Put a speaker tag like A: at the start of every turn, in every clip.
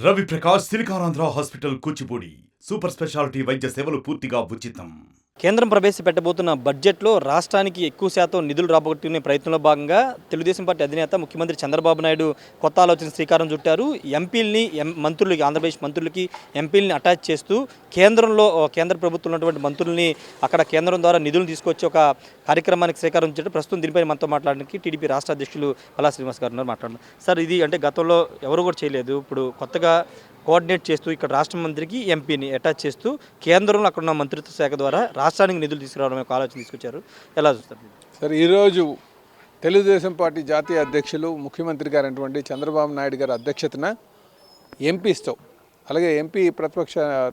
A: Ravi Prakash Siliconandhra hospital Kuchipudi super speciality వైద్య సేవలు పూర్తిగా ఉచితం.
B: కేంద్రం ప్రవేశపెట్టబోతున్న బడ్జెట్లో రాష్ట్రానికి ఎక్కువ శాతం నిధులు రాబట్టుకునే ప్రయత్నంలో భాగంగా తెలుగుదేశం పార్టీ అధినేత ముఖ్యమంత్రి చంద్రబాబు నాయుడు కొత్త ఆలోచన శ్రీకారం చుట్టారు. ఎంపీలని మంత్రులకి, ఆంధ్రప్రదేశ్ మంత్రులకి ఎంపీలని అటాచ్ చేస్తూ కేంద్ర ప్రభుత్వంలో ఉన్నటువంటి మంత్రుల్ని అక్కడ కేంద్రం ద్వారా నిధులు తీసుకొచ్చి ఒక కార్యక్రమానికి శ్రీకారం చుట్టారు. ప్రస్తుతం దీనిపై మనతో మాట్లాడడానికి టీడీపీ రాష్ట్ర అధ్యక్షులు పల్లా శ్రీనివాస్ గారు ఉన్నారు. మాట్లాడుతున్నారు. సార్, ఇది అంటే గతంలో ఎవరు కూడా చేయలేదు. ఇప్పుడు కొత్తగా కోఆర్డినేట్ చేస్తూ ఇక్కడ రాష్ట్ర మంత్రికి ఎంపీని అటాచ్ చేస్తూ కేంద్రంలో అక్కడ ఉన్న మంత్రిత్వ శాఖ ద్వారా రాష్ట్రానికి నిధులు తీసుకురావడం ఒక ఆలోచన తీసుకొచ్చారు. ఎలా చూస్తారు?
C: సరే, ఈరోజు తెలుగుదేశం పార్టీ జాతీయ అధ్యక్షులు ముఖ్యమంత్రి గారైనటువంటి చంద్రబాబు నాయుడు గారి అధ్యక్షతన ఎంపీస్తో, అలాగే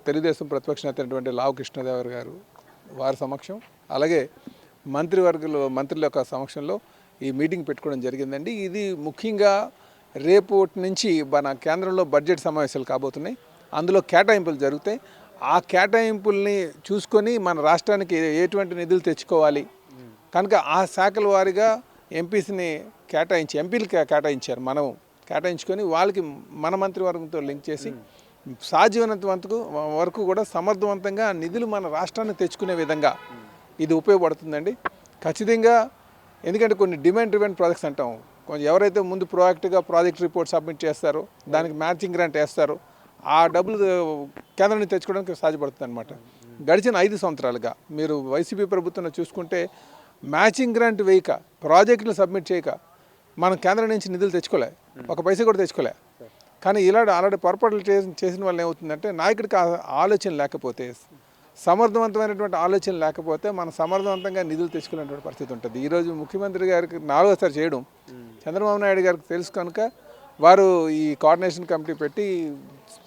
C: తెలుగుదేశం ప్రతిపక్ష నేత అయినటువంటి లావు కృష్ణదేవరాయలు గారు వారి సమక్షం, అలాగే మంత్రుల యొక్క సమక్షంలో ఈ మీటింగ్ పెట్టుకోవడం జరిగిందండి. ఇది ముఖ్యంగా రేపటి నుంచి మన కేంద్రంలో బడ్జెట్ సమావేశాలు కాబోతున్నాయి. అందులో కేటాయింపులు జరుగుతాయి. ఆ కేటాయింపుల్ని చూసుకొని మన రాష్ట్రానికి ఎటువంటి నిధులు తెచ్చుకోవాలి కనుక ఆ శాఖల వారీగా ఎంపీలు కేటాయించారు. మనం కేటాయించుకొని వాళ్ళకి మన మంత్రివర్గంతో లింక్ చేసి సాధ్యమైనంత వరకు కూడా సమర్థవంతంగా నిధులు మన రాష్ట్రాన్ని తెచ్చుకునే విధంగా ఇది ఉపయోగపడుతుందండి ఖచ్చితంగా. ఎందుకంటే కొన్ని డిమాండ్ డ్రివెన్ ప్రాజెక్ట్స్ అంటాం, కొంచెం ఎవరైతే ముందు ప్రోయాక్టివ్గా ప్రాజెక్ట్ రిపోర్ట్ సబ్మిట్ చేస్తారో, దానికి మ్యాచింగ్ గ్రాంట్ వేస్తారో, ఆ డబ్బులు కేంద్రం నుంచి తెచ్చుకోవడానికి సాధ్యపడుతుంది అనమాట. గడిచిన 5 సంవత్సరాలుగా మీరు వైసీపీ ప్రభుత్వంలో చూసుకుంటే మ్యాచింగ్ గ్రాంట్ వేయక, ప్రాజెక్టులు సబ్మిట్ చేయక మనం కేంద్రం నుంచి నిధులు తెచ్చుకోలే, ఒక పైసా కూడా తెచ్చుకోలే. కానీ ఆల్రెడీ పొరపాట్లు చేసిన వల్ల ఏమవుతుందంటే నాయకుడికి ఆలోచన లేకపోతే, సమర్థవంతమైనటువంటి ఆలోచన లేకపోతే మనం సమర్థవంతంగా నిధులు తెచ్చుకునేటువంటి పరిస్థితి ఉంటుంది. ఈరోజు ముఖ్యమంత్రి గారికి 4వసారి చేయడం చంద్రబాబు నాయుడు గారికి తెలుసు కనుక వారు ఈ కోఆర్డినేషన్ కమిటీ పెట్టి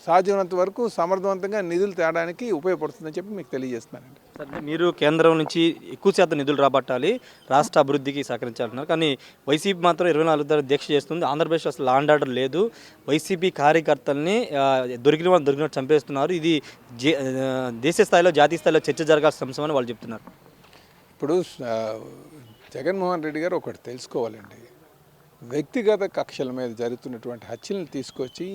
C: సాధ్యమైనంత వరకు సమర్థవంతంగా నిధులు తేడానికి ఉపయోగపడుతుందని చెప్పి మీకు తెలియజేస్తున్నానండి.
B: మీరు కేంద్రం నుంచి ఎక్కువ శాతం నిధులు రాబట్టాలి, రాష్ట్ర అభివృద్ధికి సహకరించాలంటున్నారు. కానీ వైసీపీ మాత్రం 24 గంటలు దీక్ష చేస్తుంది. ఆంధ్రప్రదేశ్ అసలు లా అండ్ ఆర్డర్ లేదు. వైసీపీ కార్యకర్తల్ని దొరికినట్టు చంపేస్తున్నారు. ఇది దేశ స్థాయిలో, జాతీయ స్థాయిలో చర్చ జరగాల్సిన అంశం అని వాళ్ళు చెప్తున్నారు.
C: ఇప్పుడు జగన్మోహన్ రెడ్డి గారు ఒకటి తెలుసుకోవాలండి. వ్యక్తిగత కక్షల మీద జరుగుతున్నటువంటి హత్యలను తీసుకొచ్చి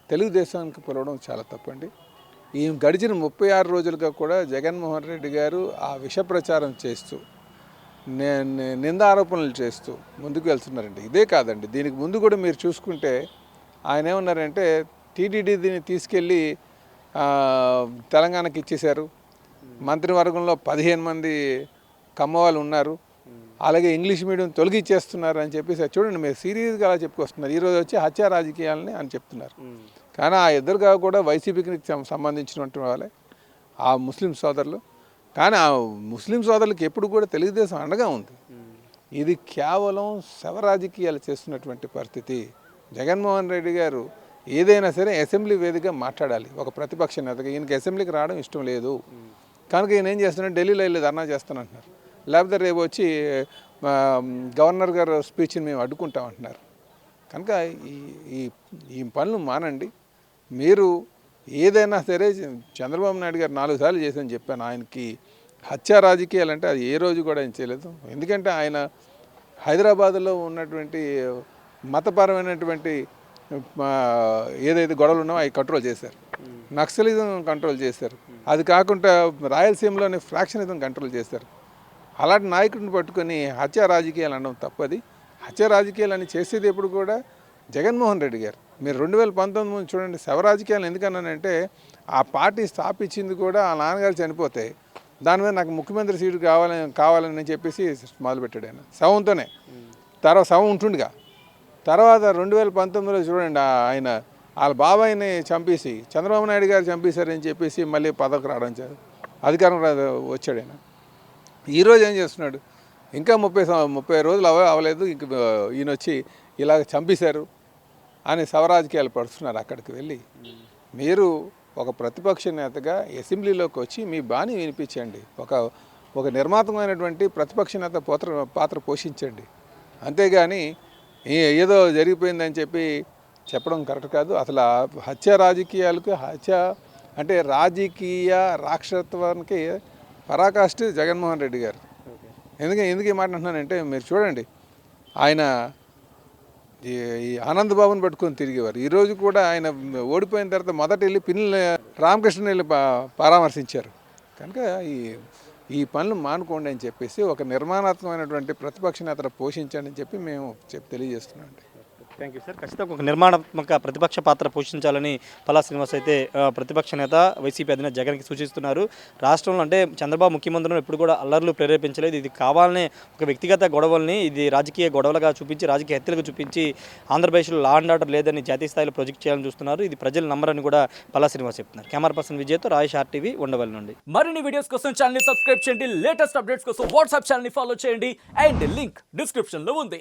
C: తెలుగుదేశానికి పిలవడం చాలా తప్పండి. ఈ గడిచిన 36 రోజులుగా కూడా జగన్మోహన్ రెడ్డి గారు ఆ విష ప్రచారం చేస్తూ, నిందారోపణలు చేస్తూ ముందుకు వెళ్తున్నారండి. ఇదే కాదండి, దీనికి ముందు కూడా మీరు చూసుకుంటే ఆయన ఏమన్నారంటే టీటీడీ దీన్ని తీసుకెళ్ళి తెలంగాణకి ఇచ్చేశారు, మంత్రివర్గంలో 15 మంది కమ్మవాళ్ళు ఉన్నారు, అలాగే ఇంగ్లీష్ మీడియం తొలగిచ్చేస్తున్నారు అని చెప్పేసి చూడండి, మీరు సీరియస్గా అలా చెప్పుకొస్తున్నారు. ఈరోజు వచ్చి హత్యా రాజకీయాలని అని చెప్తున్నారు. కానీ ఆ ఇద్దరుగా కూడా వైసీపీకి సంబంధించినటువంటి వాళ్ళే ఆ ముస్లిం సోదరులు. కానీ ఆ ముస్లిం సోదరులకి ఎప్పుడు కూడా తెలుగుదేశం అండగా ఉంది. ఇది కేవలం శవ రాజకీయాలు చేస్తున్నటువంటి పరిస్థితి. జగన్మోహన్ రెడ్డి గారు ఏదైనా సరే అసెంబ్లీ వేదికగా మాట్లాడాలి. ఒక ప్రతిపక్ష నేతగా ఈయనకి అసెంబ్లీకి రావడం ఇష్టం లేదు కనుక ఈయన ఏం చేస్తున్నాడు, ఢిల్లీలో వెళ్ళి ధర్నా చేస్తానంటున్నారు. లేకపోతే రేపు వచ్చి గవర్నర్ గారు స్పీచ్ని మేము అడ్డుకుంటామంటున్నారు. కనుక ఈ పనులు మానండి. మీరు ఏదైనా సరే చంద్రబాబు నాయుడు గారు 4 సార్లు చేశారని చెప్పాను. ఆయనకి హత్యా రాజకీయాలు అంటే అది ఏ రోజు కూడా ఆయన చేయలేదు. ఎందుకంటే ఆయన హైదరాబాదులో ఉన్నటువంటి మతపరమైనటువంటి ఏదైతే గొడవలు ఉన్నాయో అవి కంట్రోల్ చేశారు, నక్సలిజం కంట్రోల్ చేశారు, అది కాకుండా రాయలసీమలోని ఫ్రాక్షనిజం కంట్రోల్ చేశారు. అలాంటి నాయకుడిని పట్టుకొని హత్యా రాజకీయాలు అనడం తప్పది. హత్యా రాజకీయాలు అని చేసేది ఎప్పుడు కూడా జగన్మోహన్ రెడ్డి గారు. మీరు 2019 ముందు చూడండి, శవ రాజకీయాలు ఎందుకన్నానంటే ఆ పార్టీ స్థాపించింది కూడా ఆ నాన్నగారు చనిపోతే దాని మీద నాకు ముఖ్యమంత్రి సీటు కావాలని చెప్పేసి మొదలుపెట్టాడు ఆయన శవంతోనే. శవం ఉంటుండగా తర్వాత 2019లో చూడండి ఆయన వాళ్ళ బాబాయిని చంపేసి చంద్రబాబు నాయుడు గారు చంపేశారని చెప్పేసి మళ్ళీ పదవికి రావడం అధికారం వచ్చాడు ఆయన. ఈరోజు ఏం చేస్తున్నాడు, ఇంకా 30 రోజులు అవ్వలేదు, ఇంక ఈయన వచ్చి ఇలాగ చంపేశారు అని శవరాజకీయాలు పడుతున్నారు. అక్కడికి వెళ్ళి మీరు ఒక ప్రతిపక్ష నేతగా అసెంబ్లీలోకి వచ్చి మీ బాణి వినిపించండి, ఒక నిర్మాతమైనటువంటి ప్రతిపక్ష నేత పాత్ర పోషించండి. అంతేగాని ఏదో జరిగిపోయిందని చెప్పడం కరెక్ట్ కాదు. అసలు హత్య రాజకీయాలకు అంటే రాజకీయ రాక్షసత్వానికి పరాకాష్ఠ జగన్మోహన్ రెడ్డి గారు. ఎందుకు ఈ మాట అంటున్నానంటే మీరు చూడండి, ఆయన ఈ ఆనంద్ బాబుని పట్టుకొని తిరిగేవారు. ఈరోజు కూడా ఆయన ఓడిపోయిన తర్వాత మొదట వెళ్ళి పిన్నెల రామకృష్ణ వెళ్ళి పరామర్శించారు. కనుక ఈ పనులు మానుకోండి అని చెప్పేసి ఒక నిర్మాణాత్మకమైనటువంటి ప్రతిపక్ష నేత పోషించండి అని చెప్పి మేము తెలియజేస్తున్నాం.
B: Thank you sir. ఖచ్చితంగా ఒక నిర్మాణాత్మక ప్రతిపక్ష పాత్ర పోషించాలని పల్లా శ్రీనివాస్ అయితే ప్రతిపక్ష నేత వైసీపీ అధినేత జగన్కి సూచిస్తున్నారు. రాష్ట్రంలో అంటే చంద్రబాబు ముఖ్యమంత్రులను ఎప్పుడు కూడా అల్లర్లు ప్రేరేపించలేదు. ఇది కావాలనే ఒక వ్యక్తిగత గొడవల్ని ఇది రాజకీయ గొడవలుగా చూపించి రాజకీయ హత్యలుగా చూపించి ఆంధ్రప్రదేశ్లో లా అండ్ ఆర్డర్ లేదని జాతీయ స్థాయిలో ప్రొజెక్ట్ చేయాలని చూస్తున్నారు. ఇది ప్రజలు నమ్మరని కూడా పల్లా శ్రీనివాస్ చెప్తున్నారు. Camera person విజయ్తో Rayesh RTV Undavalli నుండి.
D: మరిన్ని వీడియోస్ కోసం ఛానల్ ని సబ్స్క్రైబ్ చేయండి. లేటెస్ట్ అప్డేట్స్ కోసం వాట్సాప్ ఛానల్ ని ఫాలో చేయండి. అండ్ లింక్ డిస్క్రిప్షన్ లో ఉంది.